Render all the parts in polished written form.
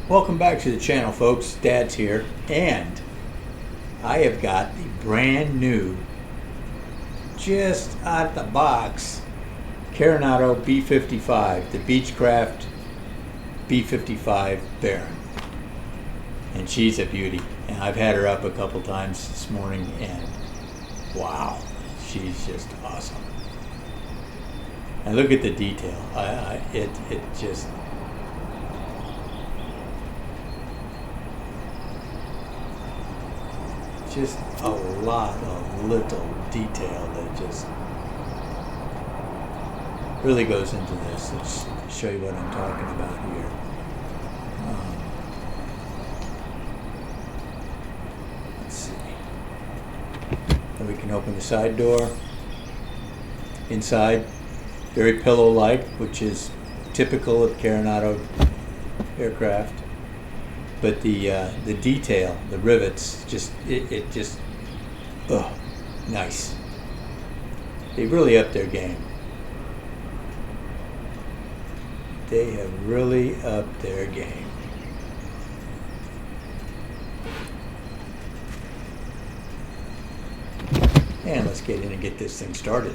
Welcome back to the channel, folks. Dad's here, and I have got the brand new, just out of the box, Carenado B55, the Beechcraft B55 Baron. And she's a beauty. And I've had her up a couple times this morning, and wow, she's just awesome. And look at the detail. It just... just a lot of little detail that just really goes into this. Let's show you what I'm talking about here. Let's see. And we can open the side door. Inside, very pillow-like, which is typical of Carenado aircraft. But the detail, the rivets, it just, oh, nice. They really upped their game. They have really upped their game. And let's get in and get this thing started.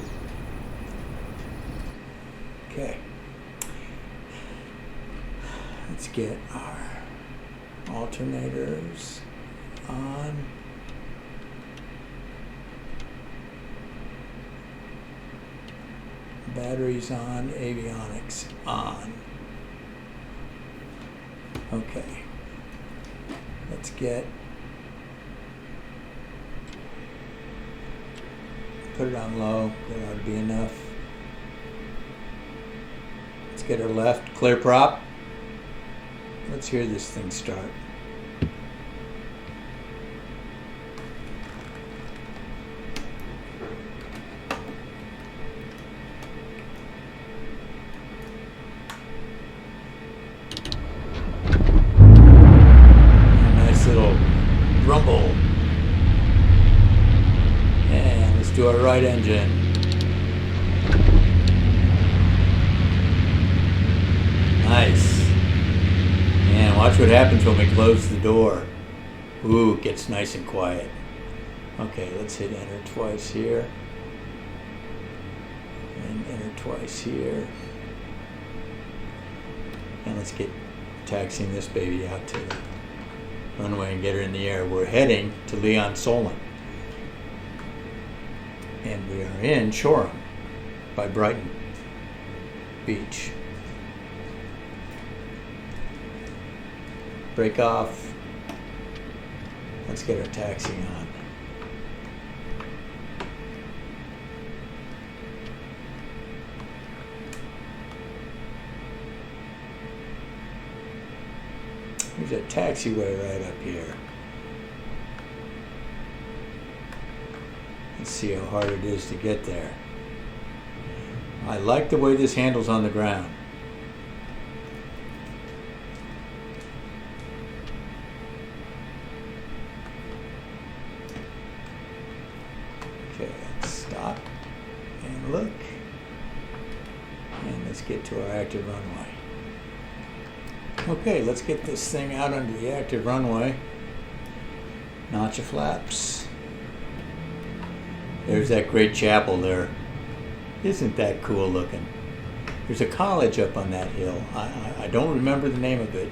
Okay. Let's get our alternators on. Batteries on. Avionics on. Okay. Let's get, put it on low. That ought to be enough. Let's get her left. Clear prop. Let's hear this thing start. Nice little rumble. And let's do our right engine. Nice. And watch what happens when we close the door. Ooh, it gets nice and quiet. Okay, let's hit enter twice here. And enter twice here. And let's get taxiing this baby out to the runway and get her in the air. We're heading to Leon Solent. And we are in Shoreham by Brighton Beach. Break off. Let's get our taxi on. There's a taxiway right up here. Let's see how hard it is to get there. I like the way this handles on the ground. Okay, let's stop and look. And let's get to our active runway. Okay, let's get this thing out onto the active runway. Notch of flaps. There's that great chapel there. Isn't that cool looking? There's a college up on that hill. I don't remember the name of it,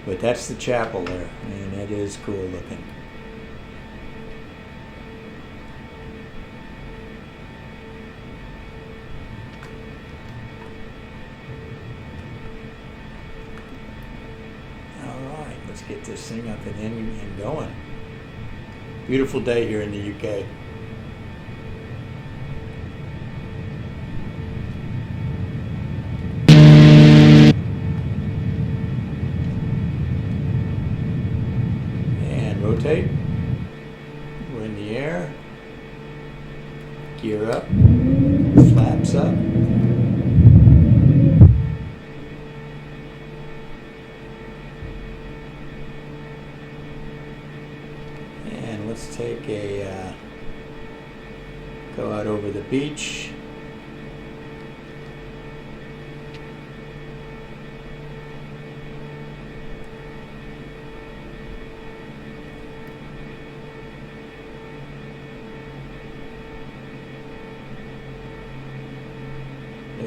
but that's the chapel there, and it is cool looking. Let's get this thing up and in and going. Beautiful day here in the UK. And rotate. We're in the air. Gear up. Flaps up. Let's take a go out over the beach.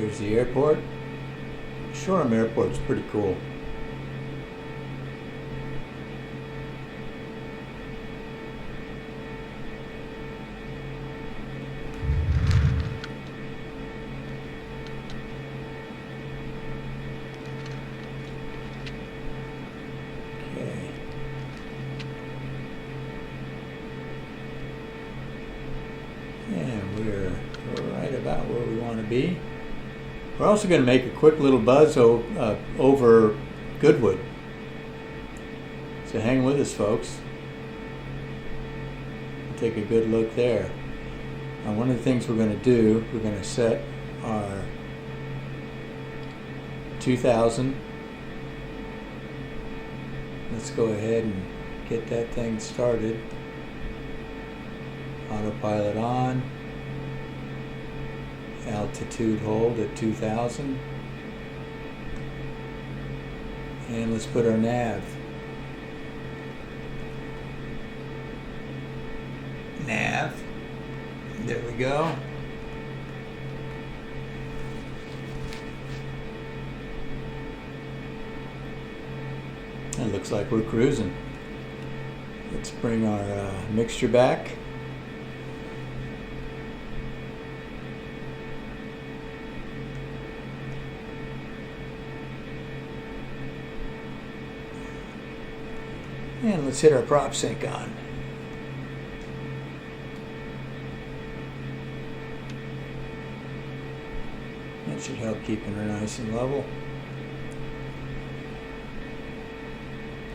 There's the airport. Shoreham Airport's pretty cool. Okay. And we're right about where we want to be. We're also going to make a quick little buzz over Goodwood. So hang with us, folks. Take a good look there. Now, one of the things we're going to do, we're going to set our 2000. Let's go ahead and get that thing started. Autopilot on. Altitude hold at 2000. And let's put our nav. Nav. There we go. It looks like we're cruising. Let's bring our mixture back. And let's hit our prop sync on. That should help keeping her nice and level.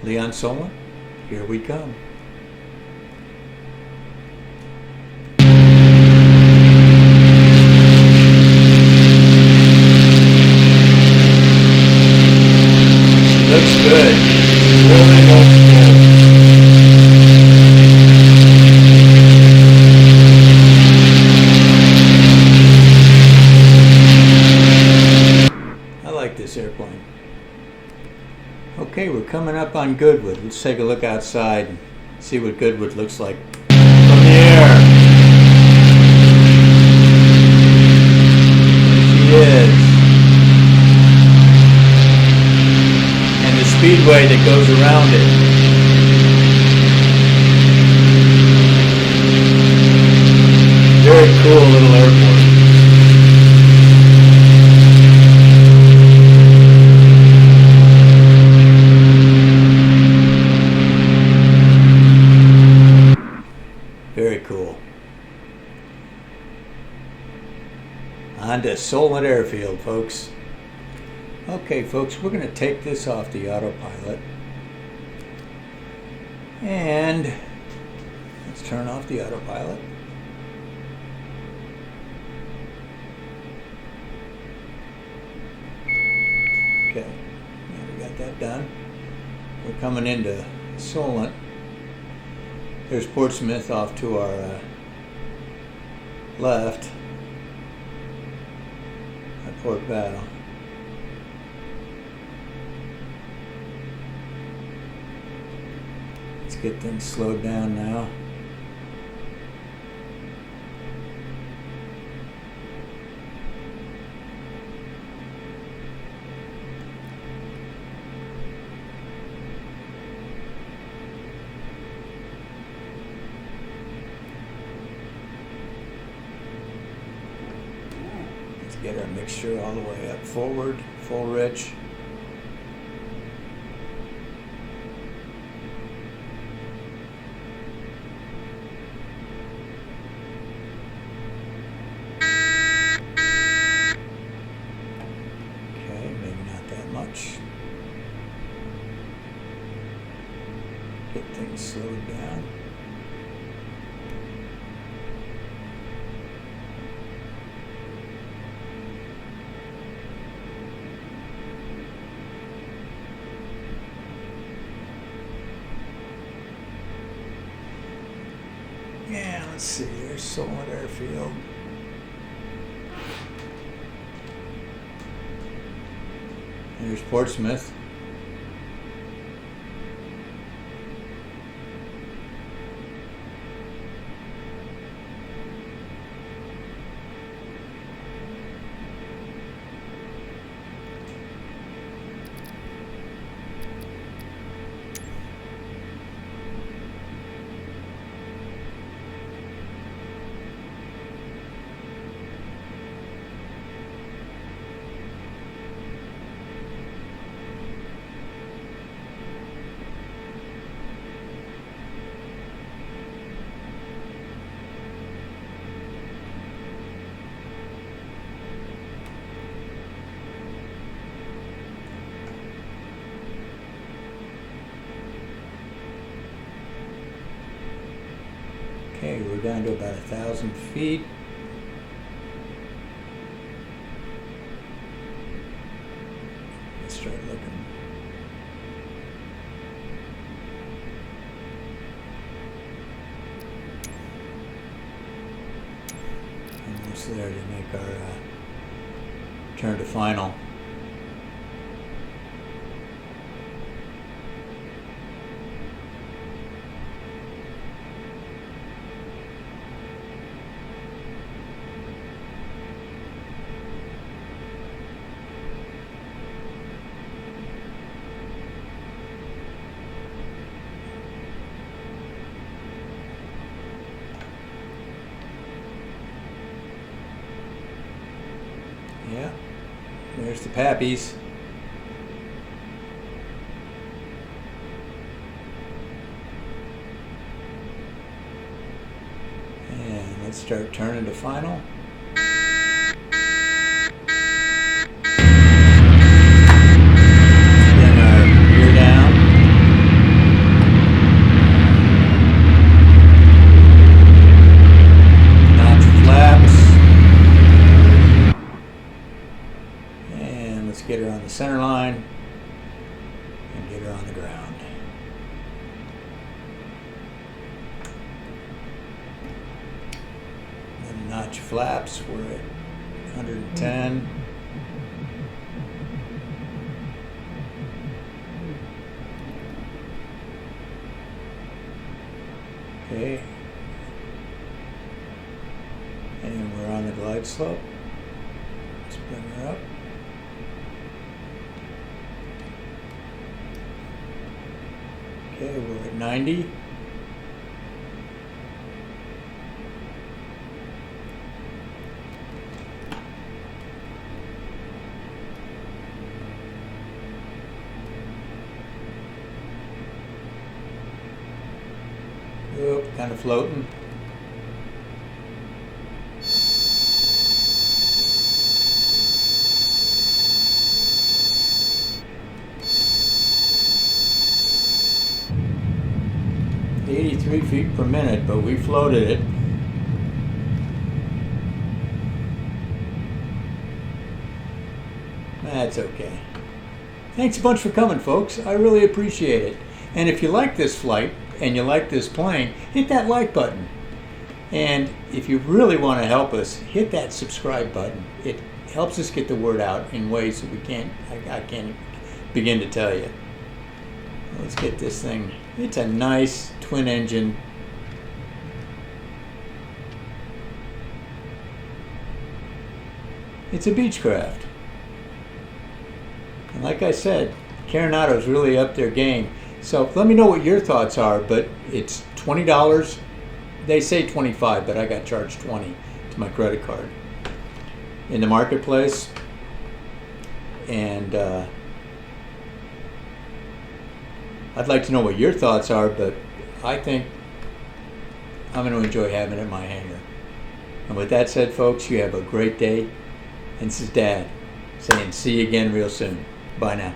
Leon Solent, here we come. Looks good. Rolling off. This airplane. Okay, we're coming up on Goodwood. Let's take a look outside and see what Goodwood looks like from the air. There she is. And the speedway that goes around it. Very cool little airport. Very cool. On to Solent Airfield, folks. Okay, folks, we're going to take this off the autopilot. And let's turn off the autopilot. Okay, now we got that done. We're coming into Solent. There's Portsmouth off to our left. At Port Vale. Let's get things slowed down now. Get our mixture all the way up forward, full rich. Okay, maybe not that much. Get things slowed down. Yeah, let's see, there's Solent Airfield. There's Portsmouth. Okay, we're down to about 1,000 feet. Let's start looking. Almost there to make our turn to final. Yeah, there's the pappies. And let's start turning to final. Then our gear down. Notch flaps. Let's get her on the center line and get her on the ground. And notch flaps, we're at 110. Okay. And we're on the glide slope. Let's bring her up. Okay, we're at 90. Oh, kind of floating. Feet per minute, but we floated it. That's okay. Thanks a bunch for coming, folks. I really appreciate it. And if you like this flight and you like this plane, hit that like button. And if you really want to help us, hit that subscribe button. It helps us get the word out in ways that I can't begin to tell you. Let's get this thing. It's a nice twin engine. It's a Beechcraft. And like I said, Carenado's really up their game. So let me know what your thoughts are, but it's $20. They say $25, but I got charged $20 to my credit card in the marketplace. And I'd like to know what your thoughts are, but I think I'm going to enjoy having it in my hangar. And with that said, folks, you have a great day. And this is Dad saying see you again real soon. Bye now.